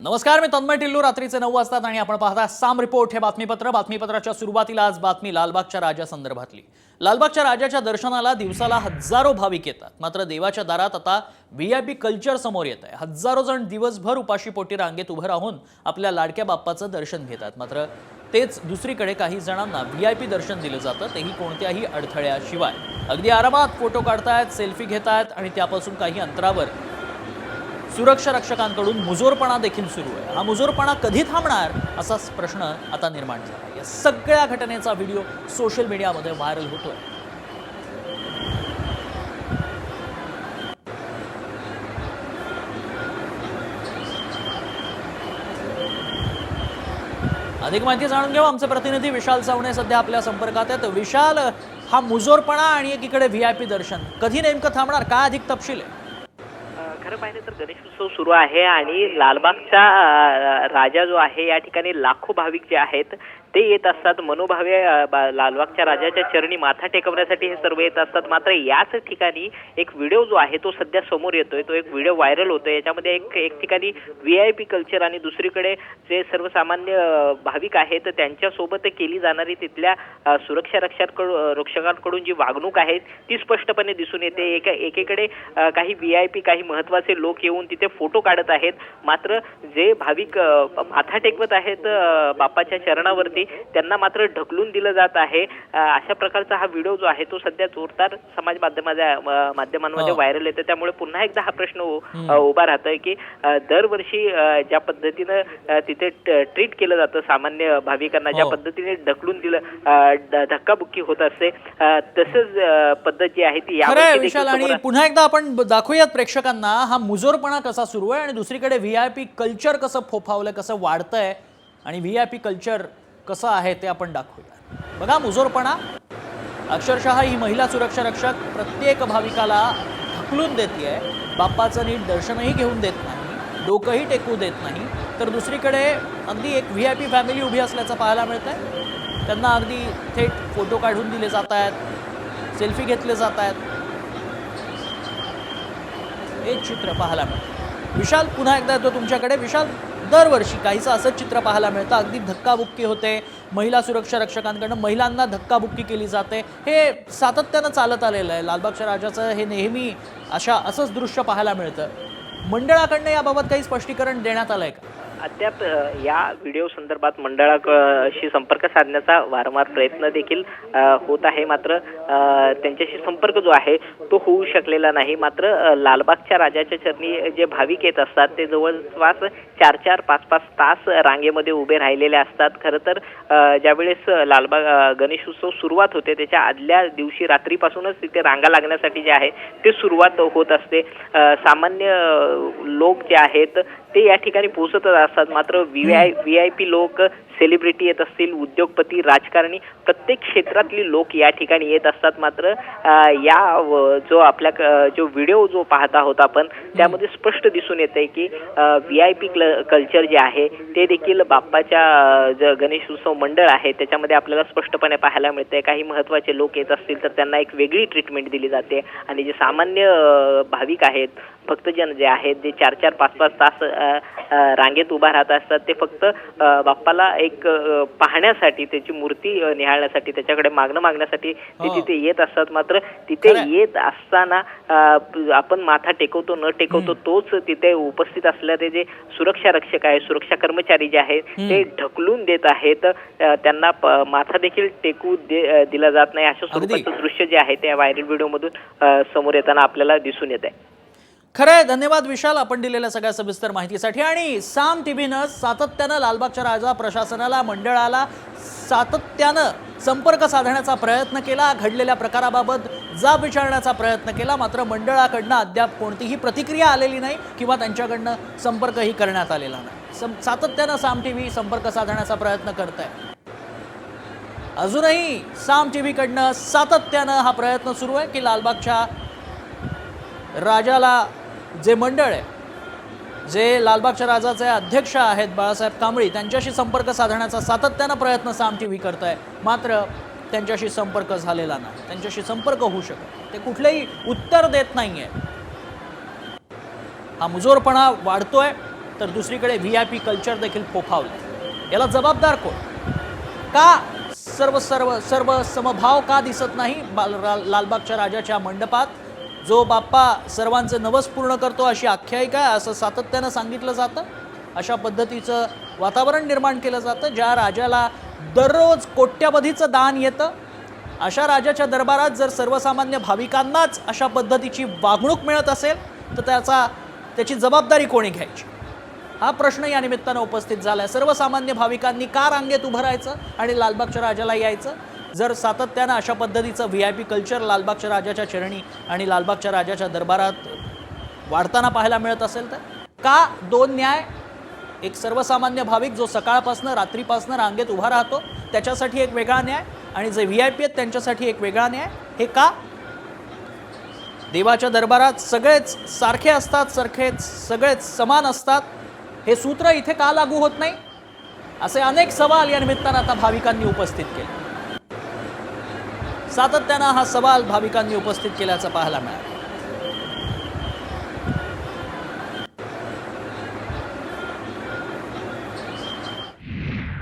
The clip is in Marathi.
नमस्कार, मी तन्मय टिल्लू. रात्रीचे 9 वाजतात आणि आपण पाहता साम रिपोर्ट हे बातमीपत्राच्या सुरुवातीला आज बातमी लालबागच्या राजा संदर्भातली. लालबागच्या राजाच्या दर्शनाला दिवसाला हजारो भाविक येतात. मात्र देवाच्या दारात आता व्हीआयपी कल्चर समोर येत आहे. हजारो जण दिवसभर उपाशी पोटी रांगेत उभं राहून आपल्या लाडक्या बाप्पाचं दर्शन घेतात. मात्र तेच दुसरीकडे काही जणांना व्हीआयपी दर्शन दिलं जातं, तेही कोणत्याही अडथळ्याशिवाय. अगदी आरामात फोटो काढतायत, सेल्फी घेतायत आणि त्यापासून काही अंतरावर सुरक्षा रक्षकांकडून मुजोरपणा देखील सुरू आहे. हा मुजोरपणा कधी थांबणार असा प्रश्न आता निर्माण झाला. या सगळ्या घटनेचा व्हिडिओ सोशल मीडियामध्ये व्हायरल होतोय. अधिक माहिती जाणून घेऊ. आमचे प्रतिनिधी विशाल सावणे सध्या आपल्या संपर्कात आहेत. विशाल, हा मुजोरपणा आणि एकीकडे व्हीआयपी दर्शन कधी नेमकं थांबणार, काय अधिक तपशील आहे? खरं पाहिलं तर गणेश उत्सव सुरू आहे आणि लालबागचा राजा जो आहे या ठिकाणी लाखो भाविक जे आहेत ते येत असतात. मनोभावे लालबागच्या राजाच्या चरणी माथा टेकवण्यासाठी हे सर्व येत असतात. मात्र याच ठिकाणी एक व्हिडिओ जो आहे तो सध्या समोर येतोय. तो एक व्हिडिओ व्हायरल होतोय. याच्यामध्ये एक ठिकाणी व्हीआयपी कल्चर आणि दुसरीकडे जे सर्वसामान्य भाविक आहेत त्यांच्यासोबत केली जाणारी तिथल्या सुरक्षा रक्षकांकडून जी वागणूक आहे ती स्पष्टपणे दिसून येते. एकीकडे काही व्हीआयपी, काही महत्वाचे लोक येऊन तिथे फोटो काढत आहेत. मात्र जे भाविक माथा टेकवत आहेत बाप्पाच्या चरणावरती त्यांना मात्र ढकलून दिलं जात आहे. अशा प्रकारचा हा व्हिडिओ जो आहे तो सध्या जोरदार समाज माध्यमांमध्ये व्हायरल येतो. त्यामुळे पुन्हा एकदा हा प्रश्न उभा राहतोय की दरवर्षी ज्या पद्धतीनं तिथे ट्रीट केलं जातं सामान्य भाविकांना, ज्या पद्धतीने ढकलून दिलं, धक्काबुक्की होत असते, तसंच पद्धत जी आहे ती आणि पुन्हा एकदा आपण दाखवूयात प्रेक्षकांना हा मुजोरपणा कसा सुरू आहे आणि दुसरीकडे व्हीआयपी कल्चर कसं फोफावलंय, कसं वाढतंय आणि व्हीआयपी कल्चर कसं आहे ते आपण दाखवूया. बघा, मुजोरपणा अक्षरशः ही महिला सुरक्षा रक्षक प्रत्येक भाविकाला ढकलून देते. बाप्पाचं नीट दर्शनही घेऊन देत नाही, डोकंही टेकू देत नाही. तर दुसरीकडे अगदी एक व्हीआयपी फॅमिली उभी असल्याचं पाहायला मिळतंय. त्यांना अगदी थेट फोटो काढून दिले जात आहेत, सेल्फी घेतले जात आहेत. हे चित्र पाहायला मिळतं. विशाल, पुन्हा एकदा येतो तुमच्याकडे. विशाल, दरवर्षी काहीसं असंच चित्र पाहायला मिळतं. अगदी धक्काबुक्की होते, महिला सुरक्षा रक्षकांकडून महिलांना धक्काबुक्की केली जाते. हे सातत्यानं चालत आलेलं आहे. लालबागच्या राजाचं हे नेहमी असंच दृश्य पाहायला मिळतं. मंडळाकडनं याबाबत काही स्पष्टीकरण देण्यात आलंय का? अद्याप या व्हिडिओ संदर्भात मंडळाशी संपर्क साधण्याचा वारंवार प्रयत्न देखील होत आहे. मात्र त्यांच्याशी संपर्क जो आहे तो होऊ शकलेला नाही. मात्र लालबागच्या राजाच्या चरणी जे भाविक येत असतात ते जवळपास 4-4, 5-5 तास रांगेमध्ये उभे राहिलेले असतात. खरं तर ज्यावेळेस लालबाग गणेश उत्सव सुरुवात होते त्याच्या आदल्या दिवशी रात्रीपासूनच तिथे रांगा लागण्यासाठी जे आहे ते सुरुवात होत असते. सामान्य लोक जे आहेत ते या ठिकाणी पोहोचतच असतात. मात्र व्हीआयपी लोक, सेलिब्रिटी येत असतील, उद्योगपती, राजकारणी, प्रत्येक क्षेत्रातली लोक या ठिकाणी येत असतात. मात्र जो व्हिडिओ जो पाहत आहोत आपण त्यामध्ये स्पष्ट दिसून येते की व्हीआयपी कल्चर जे आहे ते देखील बाप्पाच्या गणेश उत्सव मंडळ आहे त्याच्यामध्ये आपल्याला स्पष्टपणे पाहायला मिळते. काही महत्वाचे लोक येत असतील तर त्यांना एक वेगळी ट्रीटमेंट दिली जाते आणि जे सामान्य भाविक आहेत, भक्तजन जे आहेत, जे 4-4, 5-5 तास रांगेत उभा राहत असतात ते फक्त बाप्पाला एक पाहण्यासाठी, त्याची मूर्ती निहाळण्यासाठी, त्याच्याकडे मागण्यासाठी ते तिथे येत असतात. मात्र तिथे येत असताना आपण माथा टेकवतो न टेकवतो तोच तिथे उपस्थित असलेले जे सुरक्षा रक्षक आहे, सुरक्षा कर्मचारी जे आहेत ते ढकलून देत आहेत. त्यांना माथा देखील टेकू दिला जात नाही. अशा स्वरूपाचं दृश्य जे आहे ते व्हायरल व्हिडिओ मधून समोर येताना आपल्याला दिसून येत आहे. खरंय. धन्यवाद विशाल, आपण दिलेल्या सगळ्या सविस्तर माहितीसाठी. आणि साम टीव्हीनं सातत्यानं लालबागच्या राजा प्रशासनाला, मंडळाला सातत्यानं संपर्क साधण्याचा प्रयत्न केला, घडलेल्या प्रकाराबाबत जाब विचारण्याचा प्रयत्न केला. मात्र मंडळाकडनं अद्याप कोणतीही प्रतिक्रिया आलेली नाही किंवा त्यांच्याकडनं संपर्कही करण्यात आलेला नाही. सातत्यानं साम टीव्ही संपर्क साधण्याचा प्रयत्न करत आहे. अजूनही साम टीव्हीकडनं सातत्यानं हा प्रयत्न सुरू आहे की लालबागच्या राजाला, जे मंडळ आहे, जे लालबागच्या राजाचे अध्यक्ष आहेत बाळासाहेब कांबळी, त्यांच्याशी संपर्क साधण्याचा सातत्यानं प्रयत्न साम टीव्ही करत आहे. मात्र त्यांच्याशी संपर्क झालेला नाही, त्यांच्याशी संपर्क होऊ शकत, ते कुठलेही उत्तर देत नाहीये. हा मुजोरपणा वाढतोय. तर दुसरीकडे VIP कल्चर देखील फोफावलं. याला जबाबदार कोण? का सर्व सर्व सर्व समभाव का दिसत नाही लालबागच्या राजाच्या मंडपात? जो बाप्पा सर्वांचं नवस पूर्ण करतो अशी आख्यायिका आहे असं सातत्यानं सांगितलं जातं. अशा पद्धतीचं वातावरण निर्माण केलं जातं. ज्या राजाला दररोज कोट्यवधीचं दान येतं, अशा राजाच्या दरबारात जर सर्वसामान्य भाविकांनाच अशा पद्धतीची वागणूक मिळत असेल तर त्याची जबाबदारी कोणी घ्यायची? हा प्रश्न या निमित्तानं उपस्थित झाला आहे. सर्वसामान्य भाविकांनी का रांगेत उभं राहायचं आणि लालबागच्या राजाला यायचं? जर सातत्यानं अशा पद्धतीचं VIP कल्चर लालबागच्या राजाच्या चरणी आणि लालबागच्या राजाच्या दरबारात वाढताना पाहायला मिळत असेल तर का दोन न्याय? एक सर्वसामान्य भाविक जो सकाळपासनं रात्रीपासनं रांगेत उभा राहतो त्याच्यासाठी एक वेगळा न्याय आणि जे VIP आहेत त्यांच्यासाठी एक वेगळा न्याय. हे का? देवाच्या दरबारात सगळेच सारखे असतात, सगळेच समान असतात, हे सूत्र इथे का लागू होत नाही? असे अनेक सवाल या निमित्तानं आता भाविकांनी उपस्थित केले. सातत्यानं हा सवाल भाविकांनी उपस्थित केल्याचं पाहायला मिळालं.